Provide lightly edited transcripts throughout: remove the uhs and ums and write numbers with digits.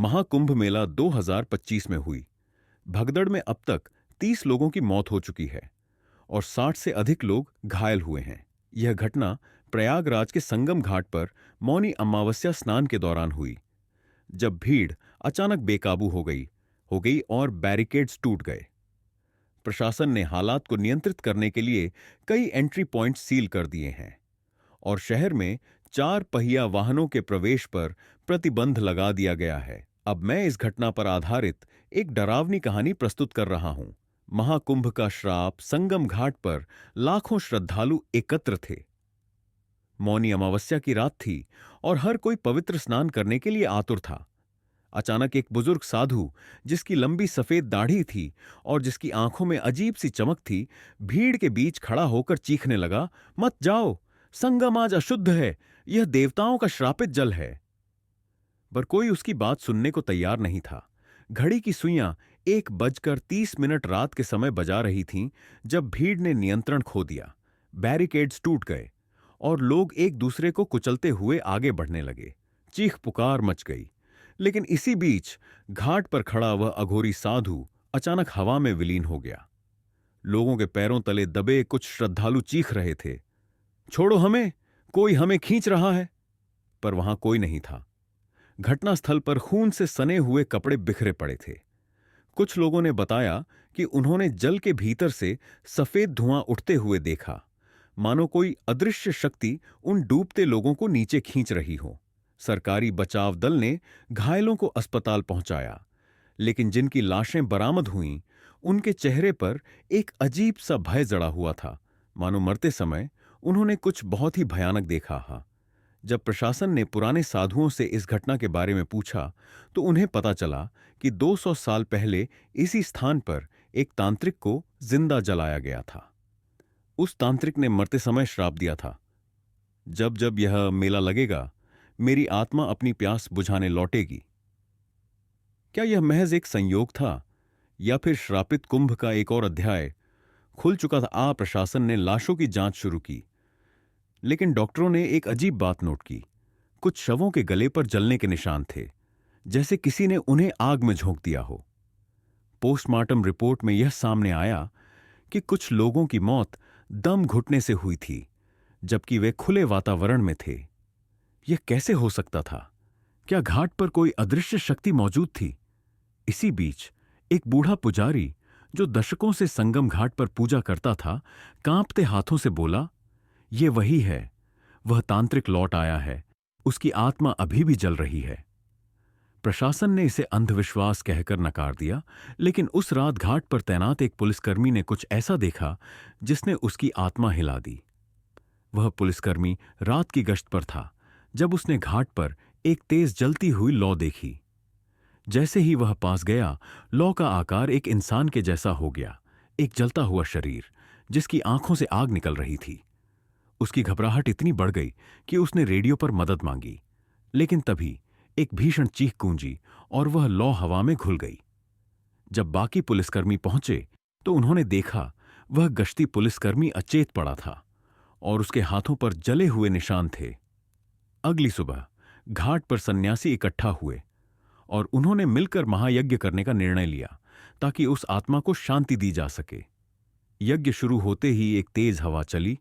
महाकुंभ मेला 2025 में हुई। भगदड़ में अब तक 30 लोगों की मौत हो चुकी है और 60 से अधिक लोग घायल हुए हैं। यह घटना प्रयागराज के संगम घाट पर मौनी अमावस्या स्नान के दौरान हुई, जब भीड़ अचानक बेकाबू हो गई और बैरिकेड्स टूट गए। प्रशासन ने हालात को नियंत्रित करने के लिए कई एंट्री पॉइंट सील कर दिए हैं और शहर में 4 पहिया वाहनों के प्रवेश पर प्रतिबंध लगा दिया गया है। अब मैं इस घटना पर आधारित एक डरावनी कहानी प्रस्तुत कर रहा हूं। महाकुंभ का श्राप। संगम घाट पर लाखों श्रद्धालु एकत्र थे। मौनी अमावस्या की रात थी और हर कोई पवित्र स्नान करने के लिए आतुर था। अचानक एक बुजुर्ग साधु, जिसकी लंबी सफेद दाढ़ी थी और जिसकी आंखों में अजीब सी चमक थी, भीड़ के बीच खड़ा होकर चीखने लगा, मत जाओ, संगम आज अशुद्ध है, यह देवताओं का श्रापित जल है। पर कोई उसकी बात सुनने को तैयार नहीं था। घड़ी की सुइयां 1:30 रात के समय बजा रही थीं जब भीड़ ने नियंत्रण खो दिया। बैरिकेड्स टूट गए और लोग एक दूसरे को कुचलते हुए आगे बढ़ने लगे। चीख पुकार मच गई। लेकिन इसी बीच घाट पर खड़ा वह अघोरी साधु अचानक हवा में विलीन हो गया। लोगों के पैरों तले दबे कुछ श्रद्धालु चीख रहे थे, छोड़ो हमें, कोई हमें खींच रहा है। पर वहां कोई नहीं था। घटनास्थल पर खून से सने हुए कपड़े बिखरे पड़े थे। कुछ लोगों ने बताया कि उन्होंने जल के भीतर से सफेद धुआं उठते हुए देखा, मानो कोई अदृश्य शक्ति उन डूबते लोगों को नीचे खींच रही हो। सरकारी बचाव दल ने घायलों को अस्पताल पहुंचाया, लेकिन जिनकी लाशें बरामद हुईं, उनके चेहरे पर एक अजीब सा भय जड़ा हुआ था, मानो मरते समय उन्होंने कुछ बहुत ही भयानक देखा हा। जब प्रशासन ने पुराने साधुओं से इस घटना के बारे में पूछा, तो उन्हें पता चला कि 200 साल पहले इसी स्थान पर एक तांत्रिक को जिंदा जलाया गया था। उस तांत्रिक ने मरते समय श्राप दिया था, जब जब यह मेला लगेगा, मेरी आत्मा अपनी प्यास बुझाने लौटेगी। क्या यह महज एक संयोग था या फिर श्रापित कुंभ का एक और अध्याय खुल चुका था? प्रशासन ने लाशों की जांच शुरू की, लेकिन डॉक्टरों ने एक अजीब बात नोट की। कुछ शवों के गले पर जलने के निशान थे, जैसे किसी ने उन्हें आग में झोंक दिया हो। पोस्टमार्टम रिपोर्ट में यह सामने आया कि कुछ लोगों की मौत दम घुटने से हुई थी, जबकि वे खुले वातावरण में थे। यह कैसे हो सकता था? क्या घाट पर कोई अदृश्य शक्ति मौजूद थी? इसी बीच एक बूढ़ा पुजारी, जो दशकों से संगम घाट पर पूजा करता था, कांपते हाथों से बोला, ये वही है, वह तांत्रिक लौट आया है, उसकी आत्मा अभी भी जल रही है। प्रशासन ने इसे अंधविश्वास कहकर नकार दिया, लेकिन उस रात घाट पर तैनात एक पुलिसकर्मी ने कुछ ऐसा देखा जिसने उसकी आत्मा हिला दी। वह पुलिसकर्मी रात की गश्त पर था जब उसने घाट पर एक तेज जलती हुई लौ देखी। जैसे ही वह पास गया, लौ का आकार एक इंसान के जैसा हो गया, एक जलता हुआ शरीर जिसकी आंखों से आग निकल रही थी। उसकी घबराहट इतनी बढ़ गई कि उसने रेडियो पर मदद मांगी, लेकिन तभी एक भीषण चीख गूंजी और वह लौ हवा में घुल गई। जब बाकी पुलिसकर्मी पहुंचे तो उन्होंने देखा वह गश्ती पुलिसकर्मी अचेत पड़ा था और उसके हाथों पर जले हुए निशान थे। अगली सुबह घाट पर सन्यासी इकट्ठा हुए और उन्होंने मिलकर महायज्ञ करने का निर्णय लिया ताकि उस आत्मा को शांति दी जा सके। यज्ञ शुरू होते ही एक तेज हवा चली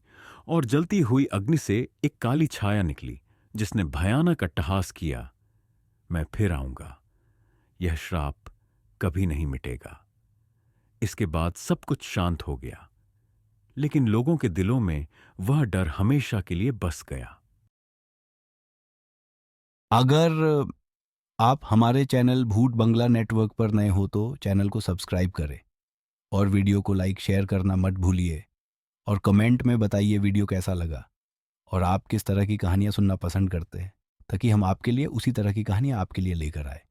और जलती हुई अग्नि से एक काली छाया निकली, जिसने भयानक अट्टहास किया, मैं फिर आऊंगा, यह श्राप कभी नहीं मिटेगा। इसके बाद सब कुछ शांत हो गया, लेकिन लोगों के दिलों में वह डर हमेशा के लिए बस गया। अगर आप हमारे चैनल भूत बंगला नेटवर्क पर नए हो तो चैनल को सब्सक्राइब करें और वीडियो को लाइक शेयर करना मत भूलिए और कमेंट में बताइए वीडियो कैसा लगा और आप किस तरह की कहानियां सुनना पसंद करते हैं, ताकि हम आपके लिए उसी तरह की कहानियां आपके लिए लेकर आए।